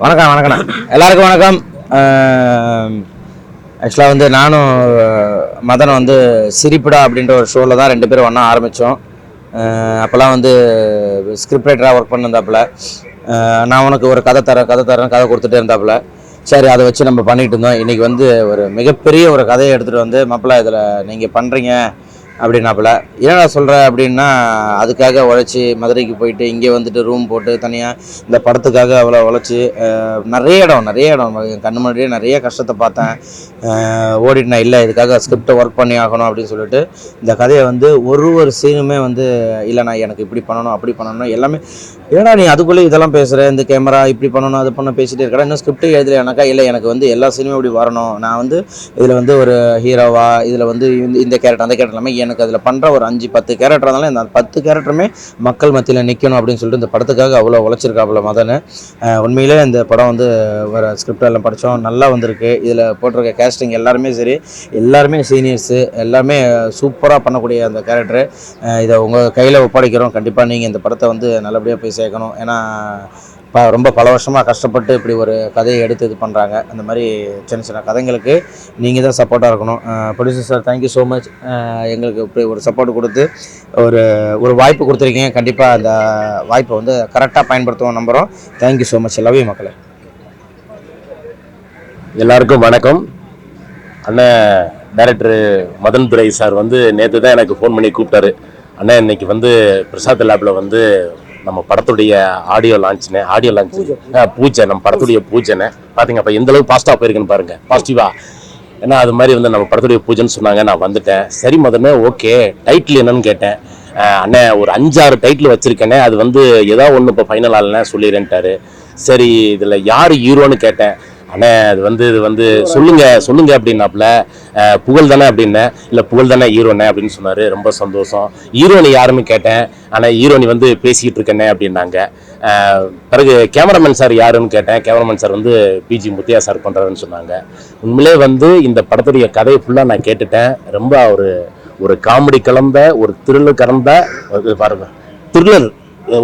வணக்கம் வணக்கண்ணா, எல்லாருக்கும் வணக்கம். ஆக்சுவலாக வந்து நானும் மதன் வந்து சிரிப்புடா அப்படின்ற ஒரு ஷோவில் தான் 2 பேரும் ஒன்றா ஆரம்பித்தோம். அப்போல்லாம் வந்து ஸ்கிரிப்ட் ரைட்டராக ஒர்க் பண்ணியிருந்தாப்புல. நான் உனக்கு ஒரு கதை தரேன் கதை கொடுத்துட்டே இருந்தாப்புல. சரி, அதை வச்சு நம்ம பண்ணிகிட்டு இருந்தோம். இன்றைக்கி வந்து ஒரு மிகப்பெரிய ஒரு கதையை எடுத்துகிட்டு வந்து மாப்பிள்ளை இதில் நீங்கள் பண்ணுறீங்க அப்படின்னாப்புல. ஏன்னா சொல்கிறேன் அப்படின்னா, அதுக்காக உழைச்சி மதுரைக்கு போயிட்டு இங்கே வந்துட்டு ரூம் போட்டு தனியாக இந்த படத்துக்காக அவ்வளோ உழைச்சி நிறைய இடம் என் கண்ணு முன்னாடியே நிறைய கஷ்டத்தை பார்த்தேன். ஓடிட்டு இல்லை, இதுக்காக ஸ்கிரிப்டை ஒர்க் பண்ணி ஆகணும் அப்படின்னு சொல்லிட்டு இந்த கதையை வந்து ஒரு சீனுமே வந்து இல்லைண்ணா எனக்கு இப்படி பண்ணணும் அப்படி பண்ணணும் எல்லாமே. ஏன்னா நீ அதுக்குள்ளே இதெல்லாம் பேசுகிற, இந்த கேமரா இப்படி பண்ணணும் அது பண்ண பேசிகிட்டே இருக்கா, இன்னும் ஸ்கிரிப்டே எழுதலையானாக்கா. இல்லை, எனக்கு வந்து எல்லா சீனுமே இப்படி வரணும், நான் வந்து இதில் வந்து ஒரு ஹீரோவா, இதில் வந்து இந்த கேரக்டர் அந்த கேரக்டர் எல்லாமே எனக்கு அதில் பண்ணுற ஒரு 5-10 கேரக்டர் இருந்தாலும் இந்த 10 கேரக்டருமே மக்கள் மத்தியில் நிற்கணும் அப்படின்னு சொல்லிட்டு இந்த படத்துக்காக அவ்வளோ உழைச்சிருக்காப்புல மதன். உண்மையிலே இந்த படம் வந்து வர ஸ்கிரிப்ட் எல்லாம் படித்தோம், நல்லா வந்திருக்கு. இதில் போட்டிருக்க கேஸ்டிங் எல்லாருமே சரி, எல்லாருமே சீனியர்ஸு, எல்லாமே சூப்பராக பண்ணக்கூடிய அந்த கேரக்டரு. இதை உங்கள் கையில் ஒப்படைக்கிறோம். கண்டிப்பாக நீங்கள் இந்த படத்தை வந்து நல்லபடியாக போய் சேர்க்கணும். ஏன்னா ரொம்ப பல வருஷமாக கஷ்டப்பட்டு இப்படி ஒரு கதையை எடுத்து இது பண்ணுறாங்க. அந்த மாதிரி சின்ன கதைங்களுக்கு நீங்கள் தான் சப்போர்ட்டாக இருக்கணும். Producer sir, thank you so much. எங்களுக்கு இப்படி ஒரு சப்போர்ட் கொடுத்து ஒரு வாய்ப்பு கொடுத்துருக்கீங்க. கண்டிப்பாக அந்த வாய்ப்பை வந்து கரெக்டாக பயன்படுத்துவோம் நம்புகிறோம். Thank you so much. Love you மக்களே. எல்லாருக்கும் வணக்கம். அண்ணன் டைரக்டர் மதன் துரை சார் வந்து நேற்று தான் எனக்கு ஃபோன் பண்ணி கூப்பிட்டாரு. அண்ணன் இன்னைக்கு வந்து பிரசாத் லேபில் வந்து நம்ம படத்துடைய ஆடியோ லான்ச் பூஜை, நம்ம படத்துடைய பூஜைன்னு பார்த்தீங்க. அப்போ எந்த அளவுக்கு பாசிட்டிவாக போயிருக்குன்னு பாருங்கள், பாசிட்டிவா. ஏன்னா அது மாதிரி வந்து நம்ம படத்துடைய பூஜைன்னு சொன்னாங்க. நான் வந்துட்டேன். சரி மதனே, ஓகே, டைட்டில் என்னன்னு கேட்டேன். அண்ணே ஒரு 5-6 டைட்டில் வச்சுருக்கேனே, அது வந்து ஏதாவது ஒன்று இப்போ ஃபைனல் ஆகலன்னா சொல்லிடுறேன்ட்டாரு. சரி, இதில் யார் ஹீரோன்னு கேட்டேன். அண்ணே இது வந்து சொல்லுங்க அப்படின்னாப்புல. புகழ் தானே அப்படின்னேன். இல்லை புகழ் தானே ஹீரோனே அப்படின்னு சொன்னார். ரொம்ப சந்தோஷம். ஹீரோனி யாருன்னு கேட்டேன். ஆனால் ஹீரோனி வந்து பேசிக்கிட்டு இருக்கேனே அப்படின்னாங்க. பிறகு கேமராமேன் சார் யாருன்னு கேட்டேன். கேமராமேன் சார் வந்து பிஜி முத்தையா சார் பண்ணுறாருன்னு சொன்னாங்க. உண்மையிலே வந்து இந்த படத்துடைய கதையை ஃபுல்லாக நான் கேட்டுட்டேன். ரொம்ப ஒரு காமெடி கலந்த, ஒரு த்ரில்லர் கலந்த, பாருங்க த்ரில்லர்,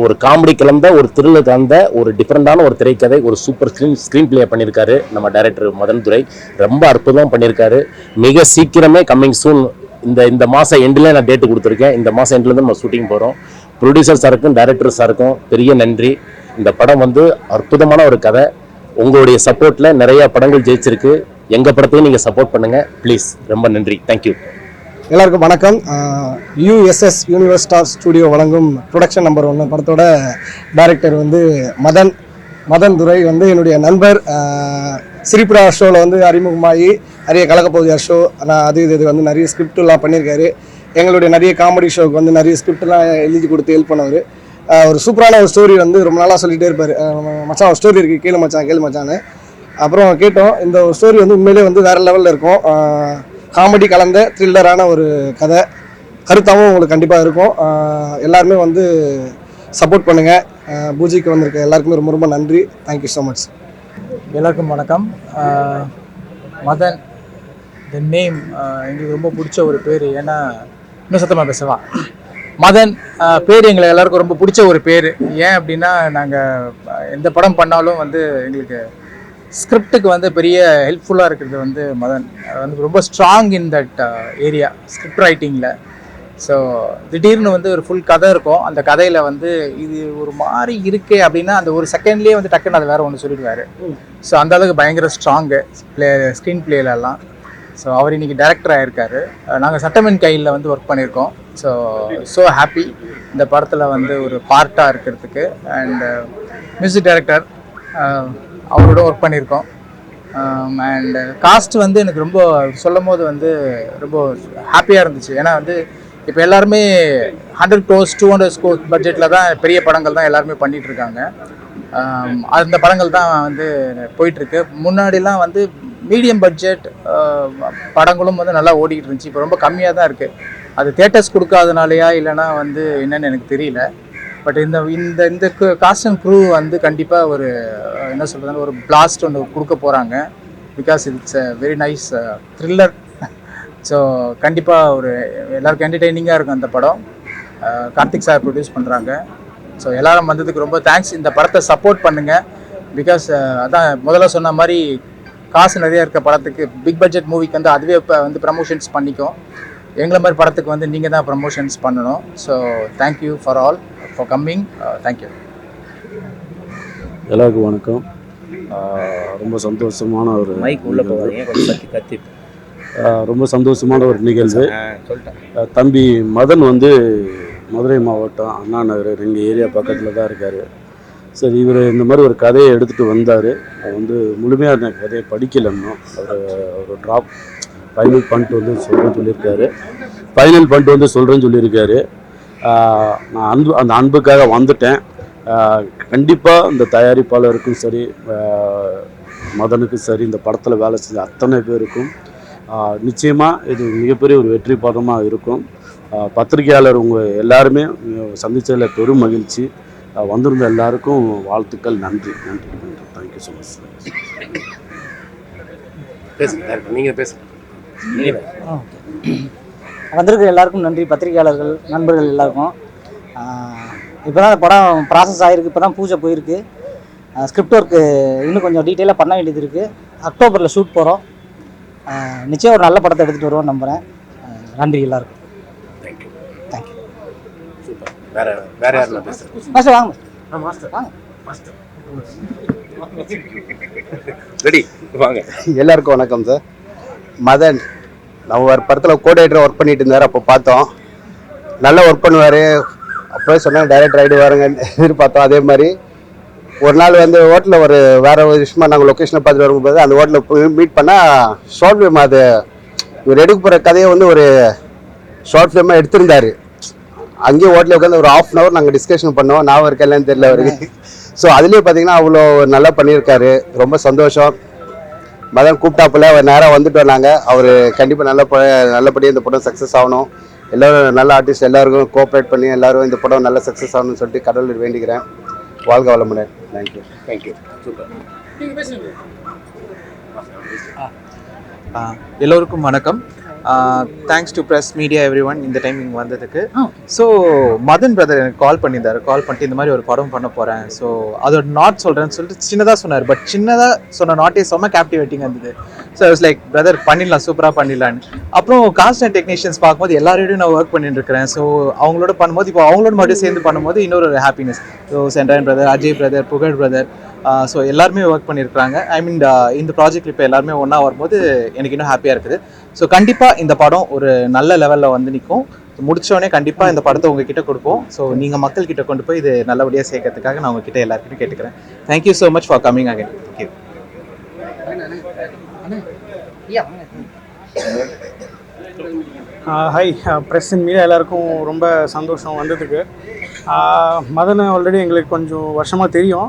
ஒரு காமெடி கலந்த, ஒரு த்ரில்லர் கலந்த, ஒரு டிஃப்ரெண்டான ஒரு திரைக்கதை, ஒரு சூப்பர் ஸ்க்ரீன் பிளே பண்ணியிருக்காரு நம்ம டைரக்டர் மதன் துரை. ரொம்ப அற்புதமாக பண்ணியிருக்காரு. மிக சீக்கிரமே கம்மிங் சூன், இந்த மாதம் எண்டில் நான் டேட்டு கொடுத்துருக்கேன். இந்த மாதம் எண்ட்லேருந்து நம்ம ஷூட்டிங் போகிறோம். ப்ரொடியூசர் சாருக்கும் டைரக்டர் சாருக்கும் பெரிய நன்றி. இந்த படம் வந்து அற்புதமான ஒரு கதை. உங்களுடைய சப்போர்ட்டில் நிறையா படங்கள் ஜெயிச்சிருக்கு. எங்கள் படத்தையும் நீங்கள் சப்போர்ட் பண்ணுங்கள் ப்ளீஸ். ரொம்ப நன்றி. தேங்க்யூ. எல்லாருக்கும் வணக்கம். யூஎஸ்எஸ் யூனிவர்ஸ் ஸ்டார் ஸ்டுடியோ வழங்கும் ப்ரொடக்ஷன் நம்பர் 1 படத்தோட டைரக்டர் வந்து மதன் துரை வந்து என்னுடைய நண்பர். சிரிப்புடா ஷோவில் வந்து அறிமுகமாகி நிறைய கலக்கப்போகுது ஷோ, ஆனால் இது வந்து நிறைய ஸ்கிரிப்டெலாம் பண்ணியிருக்காரு. எங்களுடைய நிறைய காமெடி ஷோவுக்கு வந்து நிறைய ஸ்கிரிப்டெலாம் எழுதி கொடுத்து ஹெல்ப் பண்ணவர். ஒரு சூப்பரான ஒரு ஸ்டோரி வந்து ரொம்ப நாளாக சொல்லிகிட்டே இருப்பார். மச்சான் ஒரு ஸ்டோரி இருக்குது, கேளு மச்சான்னு. அப்புறம் கேட்டோம். இந்த ஸ்டோரி வந்து உண்மையிலே வந்து வேறு லெவலில் இருக்கும். காமெடி கலந்த த்ரில்லரான ஒரு கதை, கருத்தாகவும் உங்களுக்கு கண்டிப்பாக இருக்கும். எல்லாருமே வந்து சப்போர்ட் பண்ணுங்கள். பூஜைக்கு வந்திருக்க எல்லாருக்குமே ரொம்ப ரொம்ப நன்றி. Thank you so much. எல்லாருக்கும் வணக்கம். மதன் த நேம் எங்களுக்கு ரொம்ப பிடிச்ச ஒரு பேர். ஏன்னா இன்னும் சத்தமாக பேசவா, மதன் பேர் எங்களை எல்லாருக்கும் ரொம்ப பிடிச்ச ஒரு பேர். ஏன் அப்படின்னா, நாங்கள் எந்த படம் பண்ணாலும் வந்து எங்களுக்கு ஸ்கிரிப்டுக்கு வந்து பெரிய ஹெல்ப்ஃபுல்லாக இருக்கிறது வந்து மதன் வந்து ரொம்ப strong in that area, script ரைட்டிங்கில். ஸோ திடீர்னு வந்து ஒரு ஃபுல் கதை இருக்கும். அந்த கதையில் வந்து இது ஒரு மாதிரி இருக்கே அப்படின்னா அந்த ஒரு செகண்ட்லேயே வந்து டக்குன்னு அதை வேறு ஒன்று சொல்லிடுவார். ஸோ அந்த அளவுக்கு பயங்கர ஸ்ட்ராங்கு ஸ்க்ரீன் பிளேலெல்லாம். ஸோ அவர் இன்றைக்கி டைரக்டர் ஆகிருக்காரு. நாங்கள் சட்டமின் கையில் வந்து ஒர்க் பண்ணியிருக்கோம். ஸோ ஹாப்பி இந்த படத்தில் வந்து ஒரு பார்ட்டாக இருக்கிறதுக்கு. அண்ட் மியூசிக் டைரக்டர் அவரோட ஒர்க் பண்ணியிருக்கோம். அண்ட் காஸ்ட் வந்து எனக்கு ரொம்ப சொல்லும் போது வந்து ரொம்ப ஹாப்பியாக இருந்துச்சு. ஏன்னா வந்து இப்போ எல்லாருமே 100 crores 200 crores பட்ஜெட்டில் தான் பெரிய படங்கள் தான் எல்லாருமே பண்ணிகிட்ருக்காங்க. அந்த படங்கள் தான் வந்து போயிட்டுருக்கு. முன்னாடிலாம் வந்து மீடியம் பட்ஜெட் படங்களும் வந்து நல்லா ஓடிக்கிட்டு இருந்துச்சு. இப்போ ரொம்ப கம்மியாக தான் இருக்குது. அது தியேட்டர்ஸ் கொடுக்காதனாலையா இல்லைனா வந்து என்னன்னு எனக்கு தெரியல. பட் இந்த காஸ்ட் அண்ட் க்ரூ வந்து கண்டிப்பாக ஒரு என்ன சொல்கிறதுனா ஒரு பிளாஸ்ட் ஒன்று கொடுக்க போகிறாங்க. Because it's a very nice thriller. So கண்டிப்பாக ஒரு எல்லாருக்கும் என்டர்டெய்னிங்காக இருக்கும் அந்த படம். கார்த்திக் சார் ப்ரொடியூஸ் பண்ணுறாங்க. ஸோ எல்லோரும் வந்ததுக்கு ரொம்ப தேங்க்ஸ். இந்த படத்தை சப்போர்ட் பண்ணுங்கள். பிகாஸ் அதான் முதல்ல சொன்ன மாதிரி காசு நிறைய இருக்க படத்துக்கு பிக் பட்ஜெட் மூவிக்கு வந்து அதுவே இப்போ வந்து ப்ரமோஷன்ஸ் பண்ணிக்கும். எங்களை மாதிரி படத்துக்கு வந்து நீங்கள் தான் ப்ரமோஷன்ஸ் பண்ணணும். So thank you for all for coming. Thank you. எல்லாருக்கும் வணக்கம். ரொம்ப சந்தோஷமான ஒரு மைக் உள்ள போவாங்க, கொஞ்சம் கத்தி ரொம்ப சந்தோஷமான ஒரு நிகழ்வு. தம்பி மதன் வந்து மதுரை மாவட்டம் அண்ணா நகர் எங்கள் ஏரியா பக்கத்தில் தான் இருக்கார். சரி, இவர் இந்த மாதிரி ஒரு கதையை எடுத்துகிட்டு வந்தார். வந்து முழுமையாக அந்த கதையை படிக்கல இன்னும். ஒரு ட்ராப் ஃபைனல் பண்ணிட்டு வந்து சொல்கிறேன்னு சொல்லியிருக்காரு. நான் அந்த அன்புக்காக வந்துட்டேன். கண்டிப்பாக இந்த தயாரிப்பாளருக்கும் சரி, மதனுக்கும் சரி, இந்த படத்தில் வேலை செஞ்ச அத்தனை பேருக்கும் நிச்சயமாக இது மிகப்பெரிய ஒரு வெற்றி படமாக இருக்கும். பத்திரிகையாளர் உங்கள் எல்லாருமே சந்தித்ததில் பெரும் மகிழ்ச்சி. வந்திருந்த எல்லாருக்கும் வாழ்த்துக்கள். நன்றி. Thank you so much. நீங்கள் பேசுங்க. வந்திருக்கிற எல்லாருக்கும் நன்றி. பத்திரிகையாளர்கள் நண்பர்கள் எல்லாருக்கும். இப்போ தான் படம் ப்ராசஸ் ஆகிருக்கு. இப்போ தான் பூஜை போயிருக்கு. ஸ்கிரிப்ட் ஒர்க்கு இன்னும் கொஞ்சம் டீட்டெயிலாக பண்ண வேண்டியது இருக்குது. அக்டோபரில் ஷூட் போகிறோம். நிச்சயம் ஒரு நல்ல படத்தை எடுத்துகிட்டு வருவோம்னு நம்புகிறேன். நன்றி எல்லாருக்கும். தேங்க்யூ. சூப்பர். வேற யாரெல்லாம் பேசுகிறேன்? மாஸ்டர் வாங்க. மாஸ்டர் வாங்க. ரெடி வாங்க. எல்லாருக்கும் வணக்கம் சார். மதன் நம்ம ஒரு படத்தில் கோஆர்டினேட்டர் ஒர்க் பண்ணிட்டு இருந்தார். அப்போ பார்த்தோம், நல்லா ஒர்க் பண்ணுவார். அப்போவே சொன்னாங்க டைரக்டர் ஆகிடுவாருங்கன்னு எதிர்பார்த்தோம். அதே மாதிரி ஒரு நாள் வந்து ஹோட்டலில் வேறு ஒரு விஷயமா நாங்கள் லொக்கேஷனை பார்த்துட்டு வரும்போது அந்த ஹோட்டலில் போய் மீட் பண்ணால் ஷார்ட் ஃபிலிம், அது இவர் எடுக்க போகிற கதையை வந்து ஒரு ஷார்ட் ஃபிலிமாக எடுத்திருந்தார். அங்கேயே ஹோட்டலில் உட்காந்து ஒரு 1/2 hour நாங்கள் டிஸ்கஷன் பண்ணோம். நான் இருக்கா இல்லைன்னு தெரியல அவருக்கு. ஸோ அதுலேயே பார்த்தீங்கன்னா அவ்வளோ நல்லா பண்ணியிருக்காரு. ரொம்ப சந்தோஷம். மதன் கூப்பிட்டாப்புல அவர் நேராக வந்துட்டோம். நாங்கள் அவர் கண்டிப்பாக நல்லபடியாக இந்த படம் சக்ஸஸ் ஆகணும். எல்லோரும் நல்ல ஆர்டிஸ்ட் எல்லாருக்கும் கோஆப்ரேட் பண்ணி எல்லோரும் இந்த படம் நல்ல சக்ஸஸ் ஆகணும்னு சொல்லிட்டு கடவுள் வேண்டிக்கிறேன். வாழ்க வளமுடன். தேங்க்யூ. சூப்பர். எல்லோருக்கும் வணக்கம். Thanks to press media every one இந்த டைம் இங்கே வந்ததுக்கு. ஸோ மதன் பிரதர் எனக்கு கால் பண்ணிட்டு இந்த மாதிரி ஒரு படம் பண்ண போகிறேன், ஸோ அதோட நாட் சொல்கிறேன்னு சொல்லிட்டு சின்னதாக சொன்னார். பட் சின்னதாக சொன்ன நாட்டே செம்ம கேப்டிவேட்டிங் இருந்தது. ஸோ இட்ஸ் லைக் பிரதர் பண்ணிடலாம், சூப்பராக பண்ணிடலான்னு. அப்புறம் காஸ்ட் அண்ட் டெக்னீஷியன்ஸ் பார்க்கும்போது எல்லாரோடையும் நான் ஒர்க் பண்ணிட்டு இருக்கிறேன். ஸோ அவங்களோட பண்ணும்போது இப்போ அவங்களோட மட்டும் சேர்ந்து பண்ணும்போது இன்னொரு happiness. So Sendran brother, Ajay brother, Pugazh brother, so எல்லாருமே ஒர்க் பண்ணியிருக்காங்க. ஐ மீன் இந்த ப்ராஜெக்ட் இப்போ எல்லாருமே ஒன்றா வரும்போது எனக்கு இன்னும் ஹாப்பியாக இருக்குது. ஸோ கண்டிப்பாக இந்த படம் ஒரு நல்ல லெவலில் வந்து நிற்கும். முடிச்சோடனே கண்டிப்பாக இந்த படத்தை உங்ககிட்ட கொடுப்போம். ஸோ நீங்கள் மக்கள்கிட்ட கொண்டு போய் இது நல்லபடியாக சேர்க்கறதுக்காக நான் உங்ககிட்ட எல்லாருக்கிட்டையும் கேட்டுக்கிறேன். Thank you so much for coming again. Thank you. Hi press and media எல்லாருக்கும் ரொம்ப சந்தோஷம் வந்ததுக்கு. மதனை ஆல்ரெடி எங்களுக்கு கொஞ்சம் வருஷமாக தெரியும்.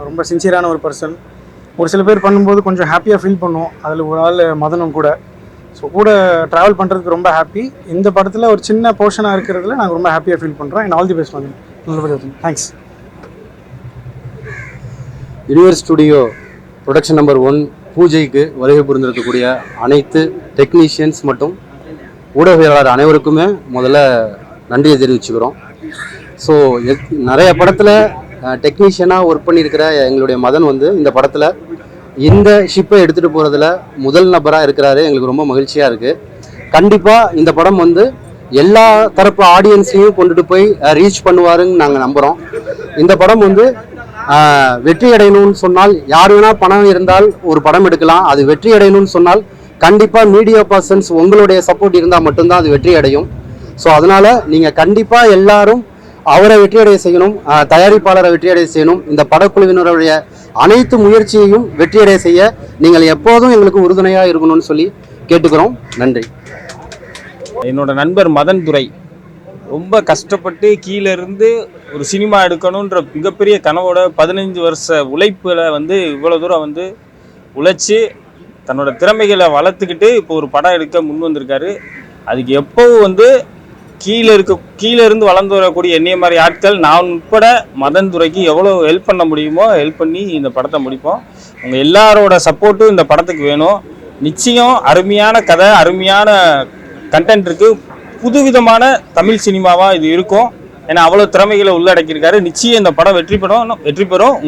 ரொம்ப சின்சியரான ஒரு பர்சன். ஒரு சில பேர் பண்ணும்போது கொஞ்சம் ஹாப்பியாக ஃபீல் பண்ணுவோம். அதில் ஒரு ஆள் மதனும் கூட. ஸோ கூட ட்ராவல் பண்ணுறதுக்கு ரொம்ப ஹாப்பி. இந்த படத்தில் ஒரு சின்ன போர்ஷனாக இருக்கிறதுல நாங்கள் ரொம்ப ஹாப்பியாக ஃபீல் பண்ணுறோம். And all the best Madhan. நல்லபடியாக. Thanks. Universe studio production number 1 பூஜைக்கு வருகை புரிந்திருக்கக்கூடிய அனைத்து டெக்னீஷியன்ஸ் மற்றும் ஊடகவியலாளர் அனைவருக்குமே முதல்ல நன்றியை தெரிவிச்சுக்கிறோம். ஸோ நிறைய படத்தில் டெக்னீஷியனாக ஒர்க் பண்ணியிருக்கிற எங்களுடைய மதன் வந்து இந்த படத்தில் இந்த ஷிப்பை எடுத்துகிட்டு போகிறதுல முதல் நபராக இருக்கிறாரு. எங்களுக்கு ரொம்ப மகிழ்ச்சியாக இருக்குது. கண்டிப்பாக இந்த படம் வந்து எல்லா தரப்பு ஆடியன்ஸையும் கொண்டுட்டு போய் ரீச் பண்ணுவாருன்னு நாங்கள் நம்புகிறோம். இந்த படம் வந்து வெற்றி அடையணும்னு சொன்னால் யார் வேணால் பணம் இருந்தால் ஒரு படம் எடுக்கலாம். அது வெற்றி அடையணும்னு சொன்னால் கண்டிப்பாக மீடியா பர்சன்ஸ் உங்களுடைய சப்போர்ட் இருந்தால் மட்டும்தான் அது வெற்றி அடையும். ஸோ அதனால் நீங்கள் கண்டிப்பாக எல்லாரும் அவரை வெற்றியடைய செய்யணும், தயாரிப்பாளரை வெற்றியடைய செய்யணும். இந்த படக்குழுவினருடைய அனைத்து முயற்சியையும் வெற்றியடைய செய்ய நீங்கள் எப்போதும் எங்களுக்கு உறுதுணையாக இருக்கணும்னு சொல்லி கேட்டுக்கிறோம். நன்றி. என்னோட நண்பர் மதன் துரை ரொம்ப கஷ்டப்பட்டு கீழே இருந்து ஒரு சினிமா எடுக்கணுன்ற மிகப்பெரிய கனவோட 15 வருஷ உழைப்பில் வந்து இவ்வளோ தூரம் வந்து உழைச்சி தன்னோட திறமைகளை வளர்த்துக்கிட்டு இப்போ ஒரு படம் எடுக்க முன் வந்திருக்காரு. அதுக்கு எப்போவும் வந்து கீழே இருந்து வளர்ந்து வரக்கூடிய என்னைய மாதிரி ஆட்கள் நான் உட்பட மதன் துரைக்கு எவ்வளோ ஹெல்ப் பண்ண முடியுமோ ஹெல்ப் பண்ணி இந்த படத்தை முடிப்போம். உங்கள் எல்லாரோட சப்போர்ட்டும் இந்த படத்துக்கு வேணும். நிச்சயம் அருமையான கதை, அருமையான கண்டென்ட் இருக்குது. புதுவிதமான தமிழ் சினிமாவாக இது இருக்கும். ஏன்னா அவ்வளோ திறமைகளை உள்ளடக்கியிருக்காரு. நிச்சயம் இந்த படம் வெற்றி பெறும்.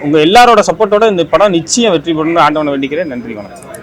உங்கள் எல்லாரோட சப்போர்ட்டோட இந்த படம் நிச்சயம் வெற்றி பெறணும்னு ஆண்டவனை வேண்டிக்கிறேன். நன்றி, வணக்கம்.